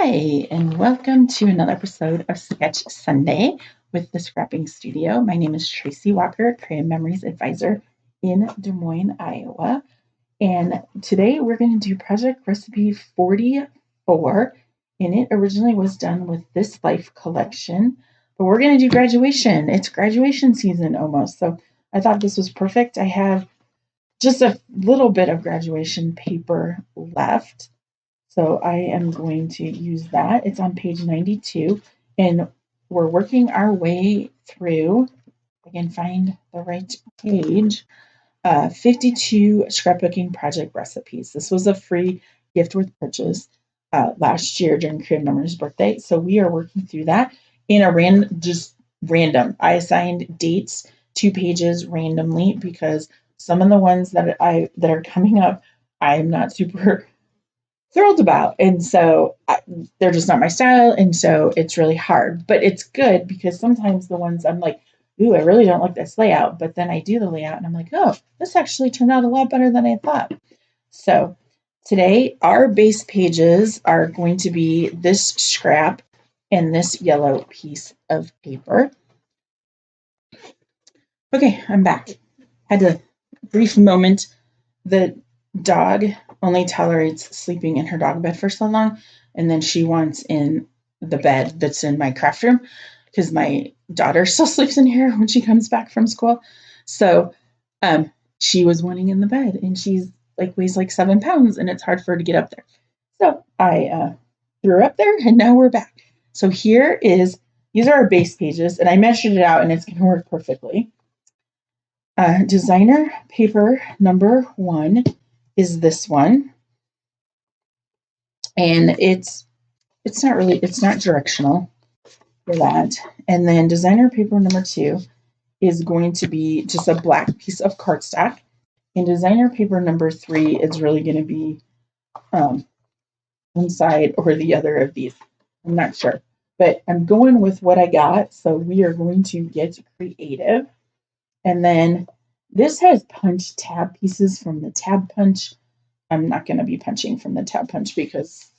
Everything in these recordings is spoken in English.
Hi, and welcome to another episode of Sketch Sunday with the Scrapping Studio. My name is Tracy Walker, Creative Memories Advisor in Des Moines, Iowa. And today we're going to do project recipe 44. And it originally was done with This Life collection, but we're going to do graduation. It's graduation season almost. So I thought this was perfect. I have just a little bit of graduation paper left. So I am going to use that. It's on page 92, and we're working our way through, if I can find the right page, 52 scrapbooking project recipes. This was a free gift with purchase last year during Creative Memories' birthday. So we are working through that in a just random. I assigned dates to pages randomly because some of the ones that are coming up, I'm not super thrilled about. And so they're just not my style. And so it's really hard, but it's good because sometimes the ones I'm like, ooh, I really don't like this layout. But then I do the layout and I'm like, oh, this actually turned out a lot better than I thought. So today our base pages are going to be this scrap and this yellow piece of paper. Okay, I'm back. Had a brief moment. The dog only tolerates sleeping in her dog bed for so long, and then she wants in the bed that's in my craft room because my daughter still sleeps in here when she comes back from school. So she was wanting in the bed, and she's weighs like 7 pounds, and it's hard for her to get up there. So I threw her up there, and now we're back. So these are our base pages, and I measured it out, and it's going to work perfectly. Designer paper number 1 is this one, and it's not directional for that. And then designer paper number 2 is going to be just a black piece of cardstock, and designer paper number 3 is really going to be one side or the other of these. I'm not sure, but I'm going with what I got, so we are going to get creative. And then this has punch tab pieces from the tab punch. I'm not going to be punching from the tab punch because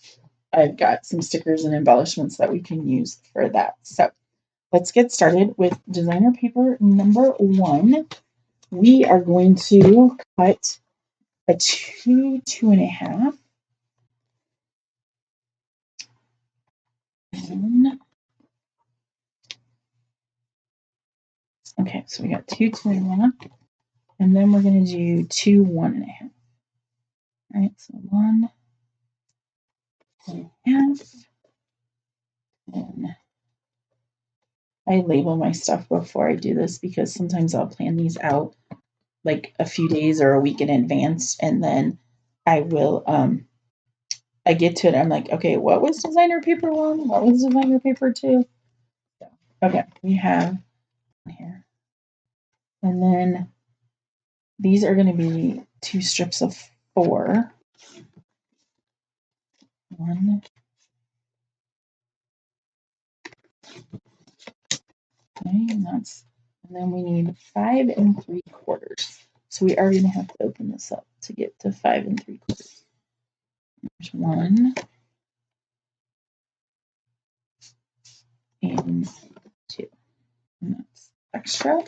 I've got some stickers and embellishments that we can use for that. So let's get started with designer paper number 1. We are going to cut a 2.5. Okay, so we got 2.5, and then we're going to do 2 1.5. All right, so 1.5. And I label my stuff before I do this because sometimes I'll plan these out like a few days or a week in advance, and then I will I get to it, I'm like, okay, what was designer paper 1? What was designer paper 2? So, okay, we have here. And then these are going to be 2 strips of 4. 1. Okay, and then we need 5 3/4. So we are going to have to open this up to get to 5 3/4. There's 1 and 2. And that's extra.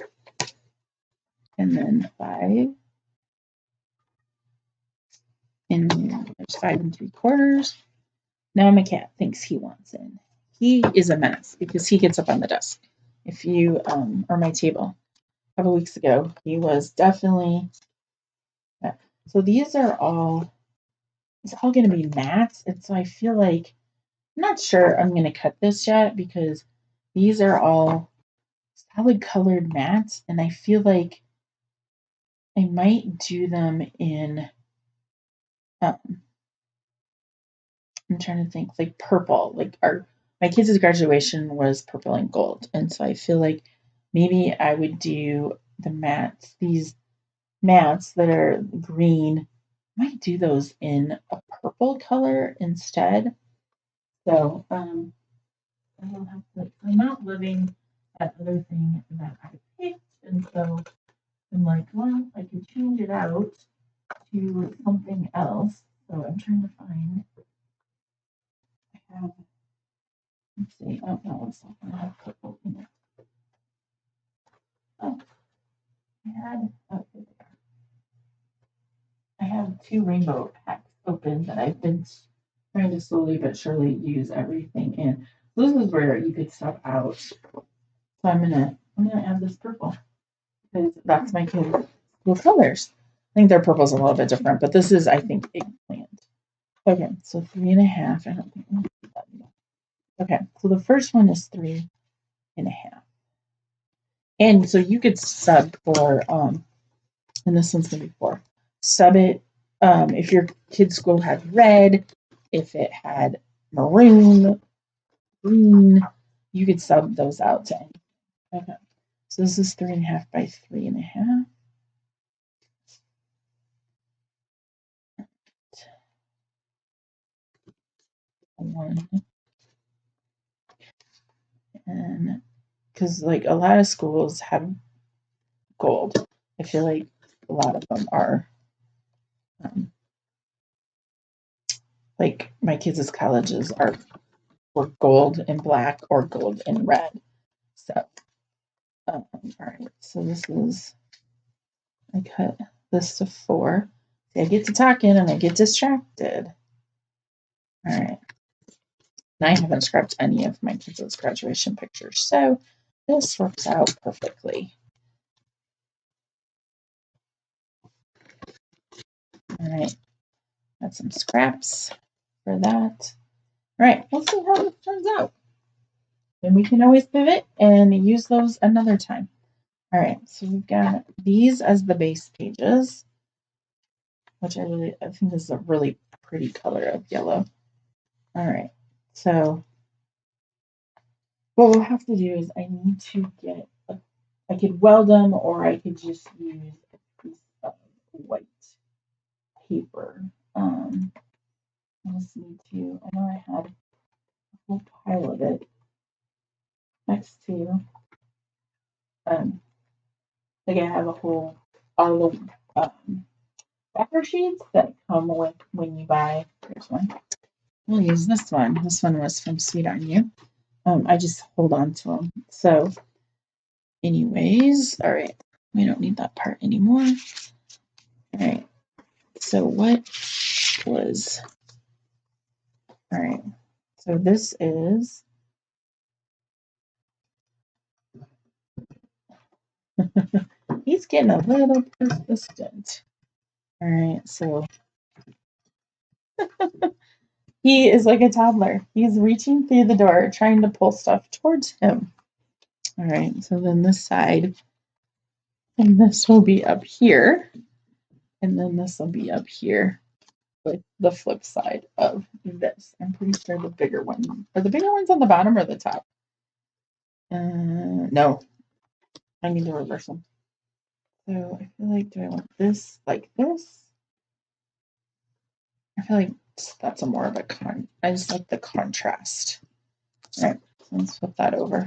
And then 5. And there's 5 3/4. Now my cat thinks he wants in. He is a menace because he gets up on the desk. If you or my table a couple weeks ago, he was definitely. So these are all. It's all going to be matte, and so I feel like I'm not sure I'm going to cut this yet because these are all solid colored mattes, and I feel like I might do them in. I'm trying to think, like purple. Like my kids' graduation was purple and gold, and so I feel like maybe I would do the mattes, these mattes that are green. I might do those in a purple color instead. So I will have to. I'm not living that other thing that I picked, and so I'm like, well, I could change it out to something else. So I'm trying to find. I have Let's see. Oh, no, it's not going to have purple in it. Oh, I have 2 rainbow packs open that I've been trying to slowly but surely use everything in. So this is where you could stuff out. So I'm gonna add this purple because that's my kids' school colors. I think their purple's a little bit different, but this is, I think, eggplant. Okay, so 3.5. I don't think I'm gonna do that enough. Okay, so the first one is 3.5. And so you could sub for and this one's gonna be 4. Sub it if your kid's school had red, if it had maroon, green, you could sub those out to any. Okay. So this is 3.5 by 3.5. One. And because like a lot of schools have gold. I feel like a lot of them are um, like my kids' colleges are or gold and black or gold and red. So all right. So this is I cut this to 4. See, I get to talking and I get distracted. All right. And I haven't scrapped any of my kids' graduation pictures, so this works out perfectly. All right. Got some scraps for that. All right. Let's see how this turns out. And we can always pivot and use those another time. All right. So we've got these as the base pages, which I think this is a really pretty color of yellow. All right. So what we'll have to do is I need to get, I could weld them or I could just use a piece of white paper. I just need to, I know I had a whole pile of it next to, like I have a whole, all the backer sheets that come with when you buy, here's one. We'll use this one. This one was from Sweet on You. I just hold on to them. So anyways, all right. We don't need that part anymore. All right. So what was, all right. So this is, he's getting a little persistent. All right. So he is like a toddler. He's reaching through the door, trying to pull stuff towards him. All right. So then this side, and this will be up here. And then this will be up here with the flip side of this. I'm pretty sure the bigger one. Are the bigger ones on the bottom or the top? No. I need to reverse them. So I feel like, do I want this like this? I feel like that's a more of a I just like the contrast. All right, so let's flip that over.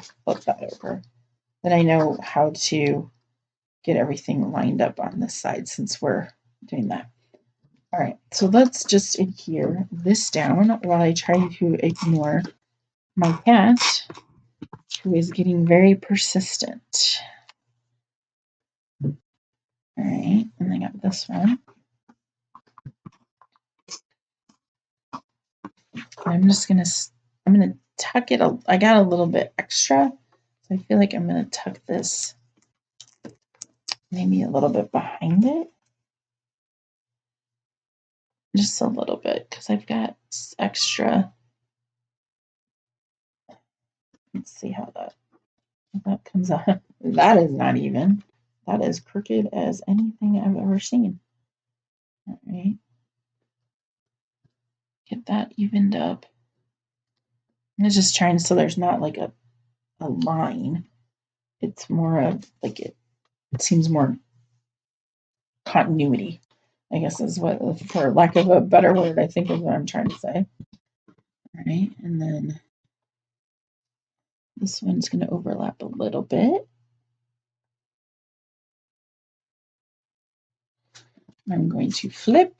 Then I know how to get everything lined up on this side since we're doing that. All right, so let's just adhere this down while I try to ignore my cat, who is getting very persistent. All right, and I got this one. I'm gonna tuck it. I got a little bit extra, so I feel like I'm gonna tuck this maybe a little bit behind it, just a little bit, because I've got extra. Let's see how that comes out. That is not even. That is crooked as anything I've ever seen. All right, get that evened up. I'm just trying so there's not like a line. It's more of like it seems more continuity, I guess is what, for lack of a better word, I think is what I'm trying to say. All right, and then this one's going to overlap a little bit. I'm going to flip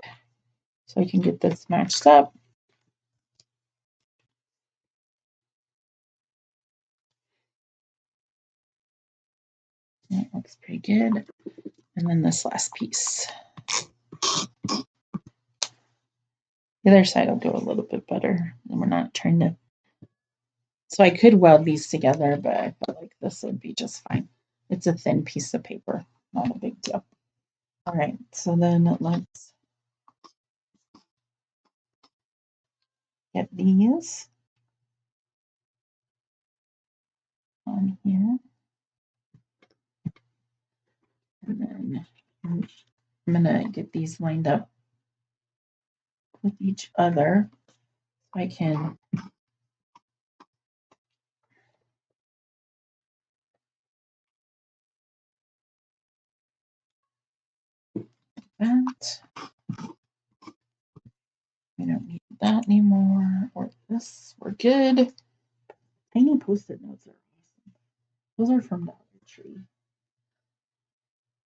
so I can get this matched up. looks pretty good. And then this last piece. The other side will go a little bit better, and we're not trying to. So I could weld these together, but I felt like this would be just fine. It's a thin piece of paper, not a big deal. All right, so then let's get these on here. And then I'm going to get these lined up with each other so I can that. We don't need that anymore, or this. We're good. Tiny Post-it notes are awesome. Those are from Dollar Tree.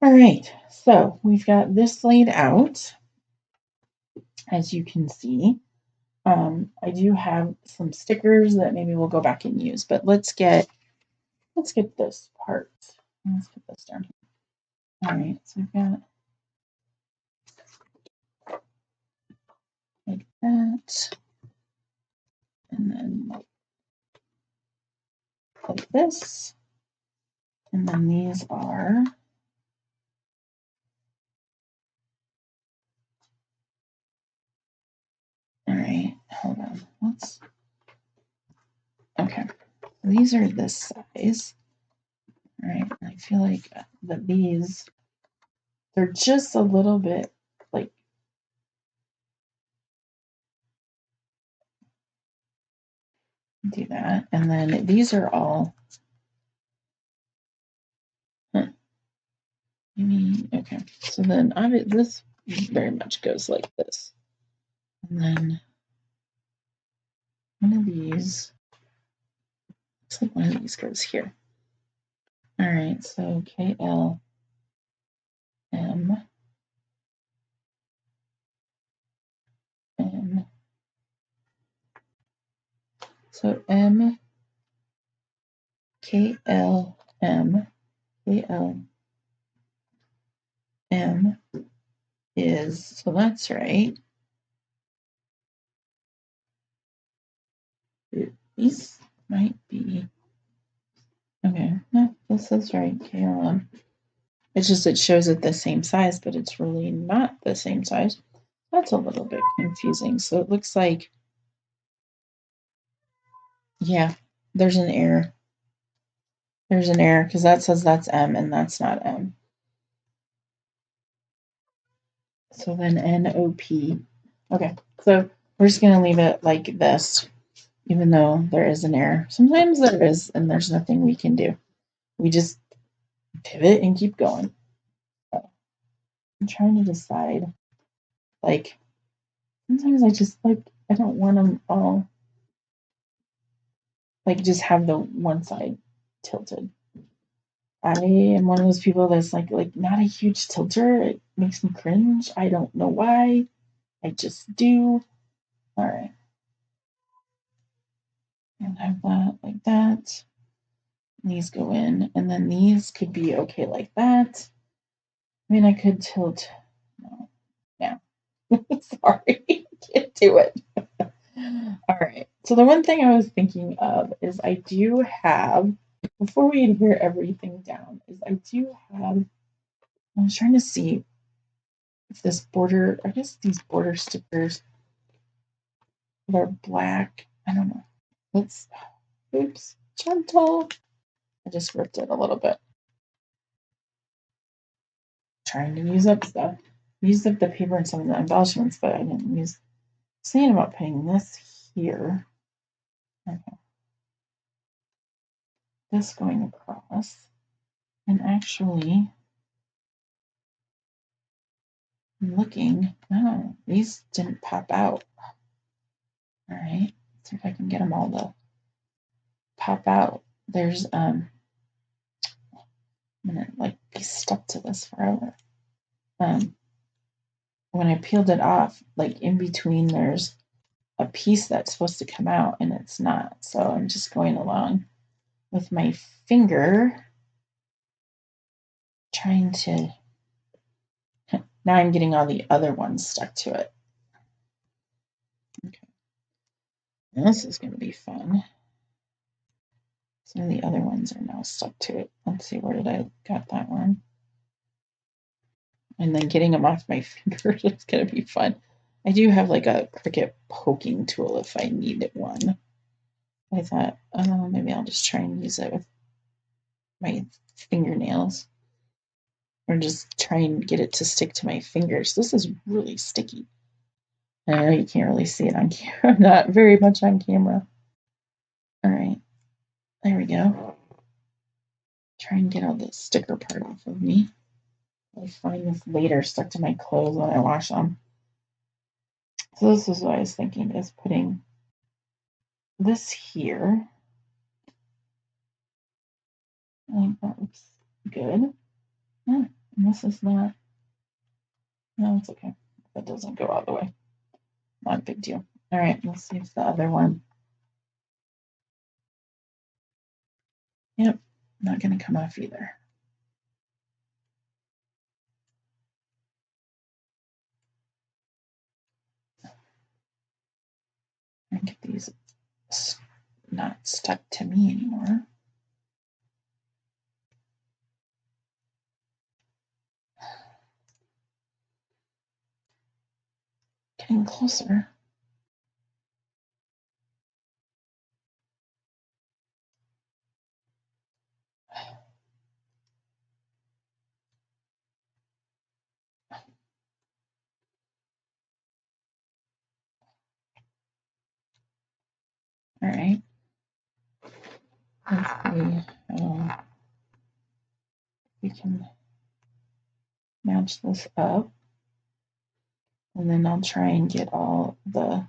All right, so we've got this laid out, as you can see. I do have some stickers that maybe we'll go back and use, but let's get this part. Let's put this down here. All right, so we've got like that, and then like this, and then these are all right. Hold on, okay. These are this size. All right, I feel like that these they're just a little bit like do that, and then these are all. Okay. So then this very much goes like this. And then one of these, looks like one of these goes here. All right, so KLM. M. So M, KLM, KLM is, so that's right. These might be, okay, no, this is right, KLM. It's just, it shows it the same size, but it's really not the same size. That's a little bit confusing. So it looks like, yeah, there's an error. There's an error because that says that's M and that's not M. So then NOP. Okay, so we're just going to leave it like this, even though there is an error. Sometimes there is, and there's nothing we can do. We just pivot and keep going. So I'm trying to decide, like, sometimes I just, like, I don't want them all, like, just have the one side tilted. I am one of those people that's like not a huge tilter. It makes me cringe. I don't know why. I just do. All right. And have that like that. These go in, and then these could be okay like that. I mean, I could tilt. No, yeah. Sorry, can't do it. All right. So the one thing I was thinking of is I do have, before we adhere everything down, is I do have, I was trying to see if this border, I guess these border stickers that are black, I don't know. Let's, oops, gentle. I just ripped it a little bit. Trying to use up stuff. Used up the paper and some of the embellishments, but I didn't use, saying about putting this here. Okay. This going across. And actually, I'm looking, oh, these didn't pop out. All right, let's see if I can get them all to pop out. There's, I'm gonna like be stuck to this forever. When I peeled it off, like in between, there's a piece that's supposed to come out and it's not. So I'm just going along with my finger trying to, now I'm getting all the other ones stuck to it. Okay. This is going to be fun. Some of the other ones are now stuck to it. Let's see, where did I got that one? And then getting them off my fingers is going to be fun. I do have like a Cricut poking tool if I need one. I thought, oh, maybe I'll just try and use it with my fingernails. Or just try and get it to stick to my fingers. This is really sticky. I know you can't really see it on camera. Not very much on camera. All right. There we go. Try and get all the sticker part off of me. I find this later stuck to my clothes when I wash them. So this is what I was thinking, is putting this here. I think that looks good. Yeah, and this is not, no, it's okay. That doesn't go all the way. Not a big deal. All right, let's see if the other one. Yep, not going to come off either. I get these not stuck to me anymore. Getting closer. All right. Let's see how we can match this up. And then I'll try and get all the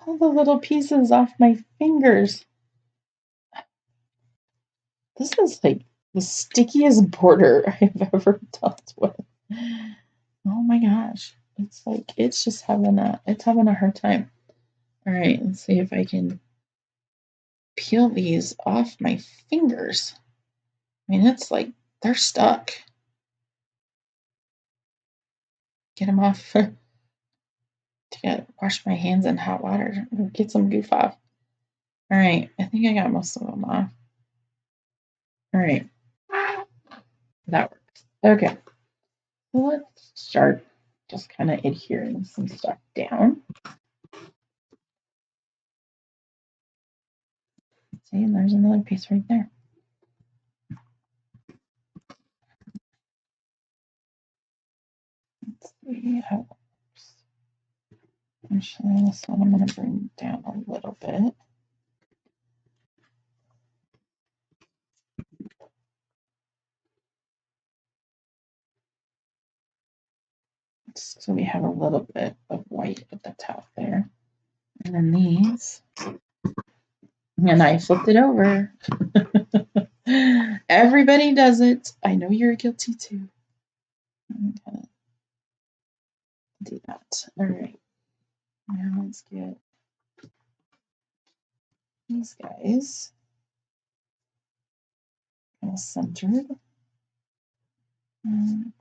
little pieces off my fingers. This is like the stickiest border I've ever dealt with. Oh my gosh. It's like it's just having a hard time. All right, let's see if I can peel these off my fingers. I mean, it's like they're stuck. Get them off. Wash my hands in hot water. Get some goof off. All right, I think I got most of them off. All right, that works. Okay, so let's start just kind of adhering some stuff down. See, and there's another piece right there. Let's see how it works. Actually, this one I'm going to bring down a little bit. So we have a little bit of white at the top there. And then these. And I flipped it over. Everybody does it. I know you're guilty too. I'm gonna do that. All right. Now let's get these guys kind of centered. And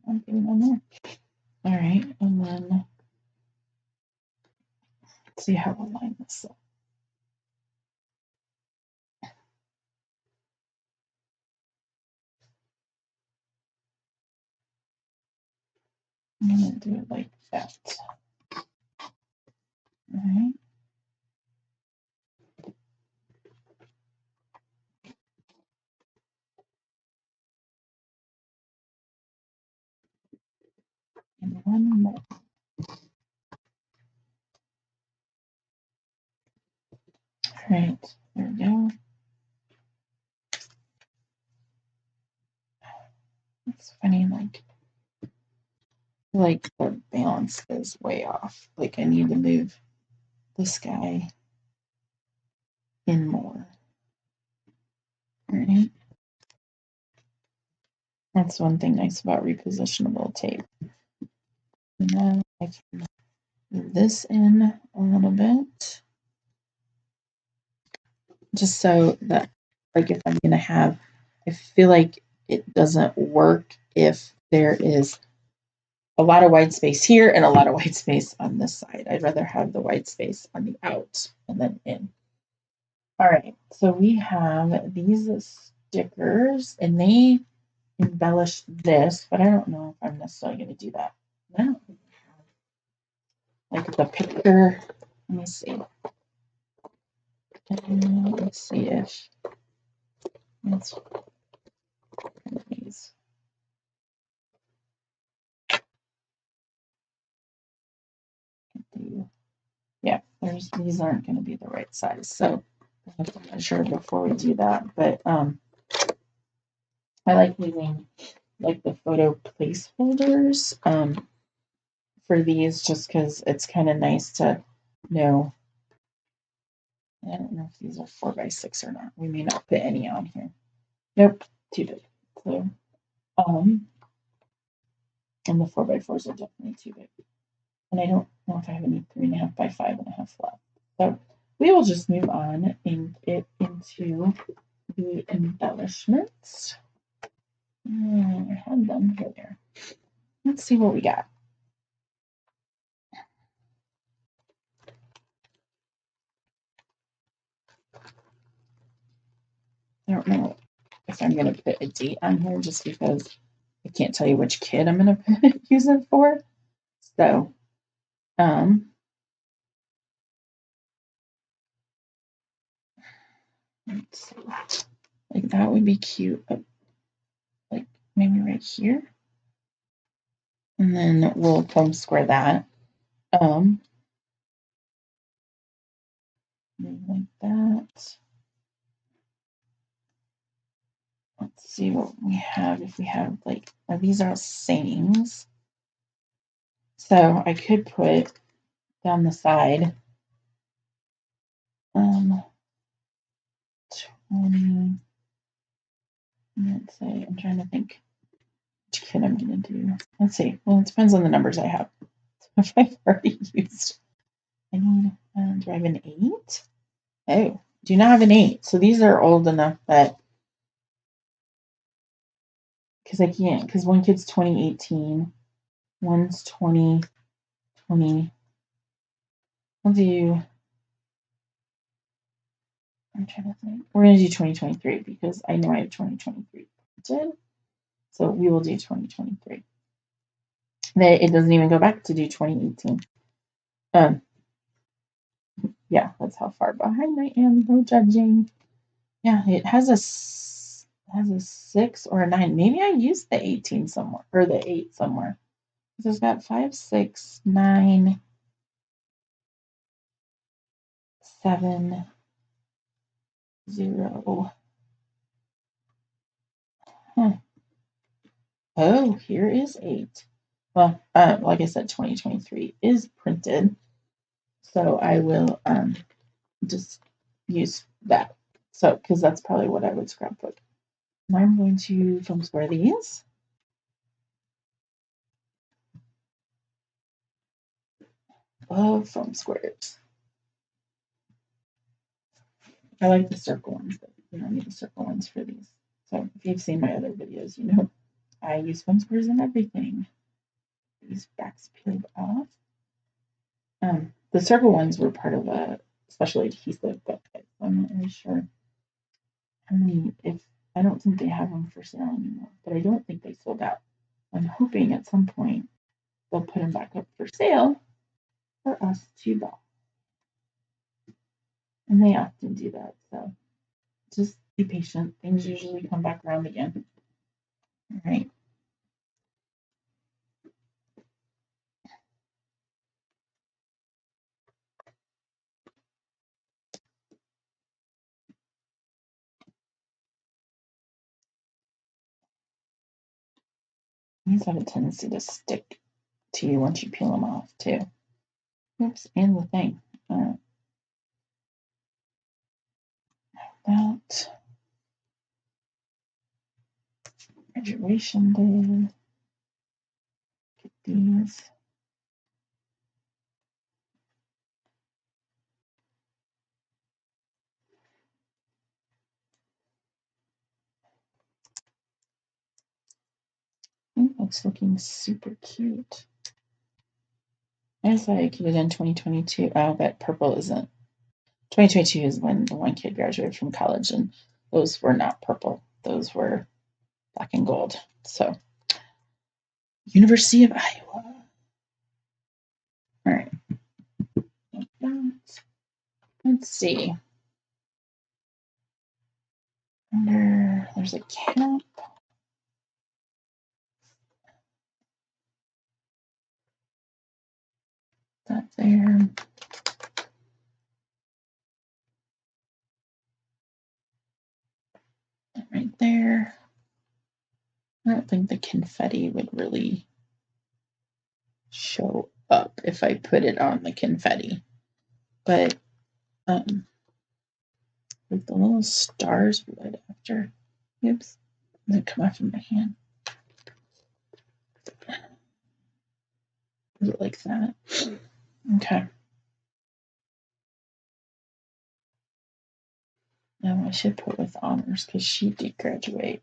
I'm getting on there. All right, and then let's see how we'll line this up. I'm gonna do it like that. All right. And one more. All right, there we go. It's funny, like the balance is way off. Like I need to move this guy in more. All right. That's one thing nice about repositionable tape. And then I can move this in a little bit, just so that, like, if I'm going to have, I feel like it doesn't work if there is a lot of white space here and a lot of white space on this side. I'd rather have the white space on the out and then in. All right, so we have these stickers and they embellish this, but I don't know if I'm necessarily going to do that. I don't like the picture. Let me see. Let's see if it's these. Yeah, these aren't going to be the right size, so I have to measure before we do that. But I like using like the photo placeholders for these, just because it's kind of nice to know. I don't know if these are 4x6 or not. We may not put any on here. Nope, too big. So, and the 4x4s are definitely too big. And I don't know if I have any 3.5 by 5.5 left. So we will just move on and get into the embellishments. I had them here. Let's see what we got. I don't know if I'm going to put a date on here just because I can't tell you which kid I'm going to use it for. So, let's see. Like that would be cute. Like maybe right here. And then we'll foam square that. Like that. Let's see what we have. If we have like, these are sayings. So I could put down the side 20. Let's say, I'm trying to think which kid I'm going to do. Let's see. Well, it depends on the numbers I have. If I've already used, I need, do I have an 8? Oh, do not have an 8. So these are old enough that, because I can't, because one kid's 2018, one's 2020. I'll do, I'm trying to think. We're going to do 2023 because I know I have 2023 printed. So we will do 2023. It doesn't even go back to do 2018. Yeah, that's how far behind I am. No judging. Yeah, it has a 6 or a 9. Maybe I used the 18 somewhere or the 8 somewhere. So it's got 5, 6, 9, 7, 0. Huh. Oh, here is 8. Well, like I said, 2023 is printed, so I will just use that. So, because that's probably what I would scrapbook. Now I'm going to foam square these. Love foam squares. I like the circle ones, but you don't need the circle ones for these. So if you've seen my other videos, you know I use foam squares in everything. These backs peeled off. The circle ones were part of a special adhesive, but I'm not really sure how many. If I don't think they have them for sale anymore, but I don't think they sold out. I'm hoping at some point they'll put them back up for sale for us to buy. And they often do that, so just be patient. Things usually come back around again. All right. These have a tendency to stick to you once you peel them off, too. Oops, and the thing. That. Graduation day. Get these. It's looking super cute. I thought I could have done 2022. Oh, but purple isn't. 2022 is when the one kid graduated from college, and those were not purple. Those were black and gold. So, University of Iowa. All right. Let's see. There's a cap. That there. That right there. I don't think the confetti would really show up if I put it on the confetti. But with the little stars right after. Oops. It come off in my hand. Is it like that? Okay. Now I should put with honors because she did graduate.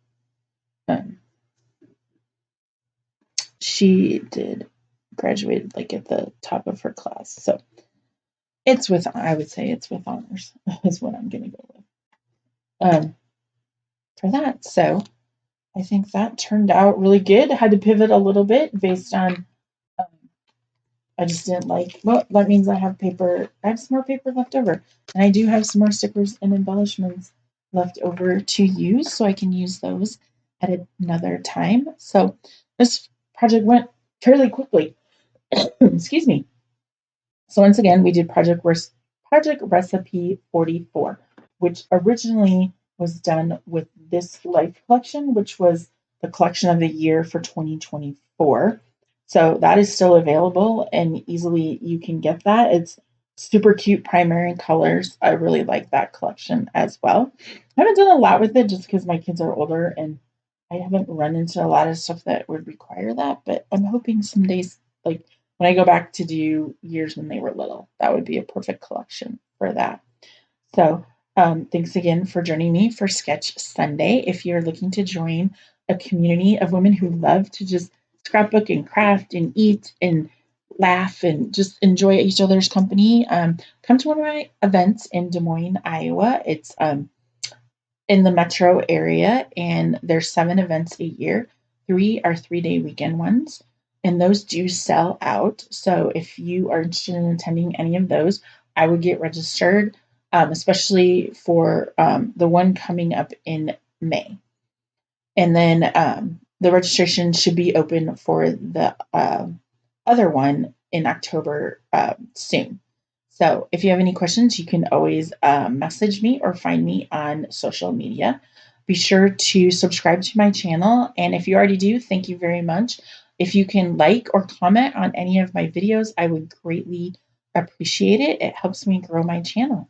She did graduate like at the top of her class. So it's with, I would say it's with honors is what I'm going to go with for that. So I think that turned out really good. I had to pivot a little bit based on, I just didn't like, well, that means I have some more paper left over. And I do have some more stickers and embellishments left over to use, so I can use those at another time. So this project went fairly quickly. Excuse me. So once again, we did project recipe 44, which originally was done with this life collection, which was the collection of the year for 2024. So that is still available and easily you can get that. It's super cute primary colors. I really like that collection as well. I haven't done a lot with it just because my kids are older and I haven't run into a lot of stuff that would require that, but I'm hoping some days, like when I go back to do years when they were little, that would be a perfect collection for that. So thanks again for joining me for Sketch Sunday. If you're looking to join a community of women who love to just scrapbook and craft and eat and laugh and just enjoy each other's company, come to one of my events in Des Moines, Iowa. It's in the metro area, and there's 7 events a year. 3 are 3-day weekend ones, and those do sell out. So if you are interested in attending any of those, I would get registered, especially for the one coming up in May. And then the registration should be open for the other one in October soon. So if you have any questions, you can always message me or find me on social media. Be sure to subscribe to my channel. And if you already do, thank you very much. If you can like or comment on any of my videos, I would greatly appreciate it. It helps me grow my channel.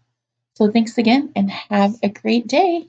So thanks again and have a great day.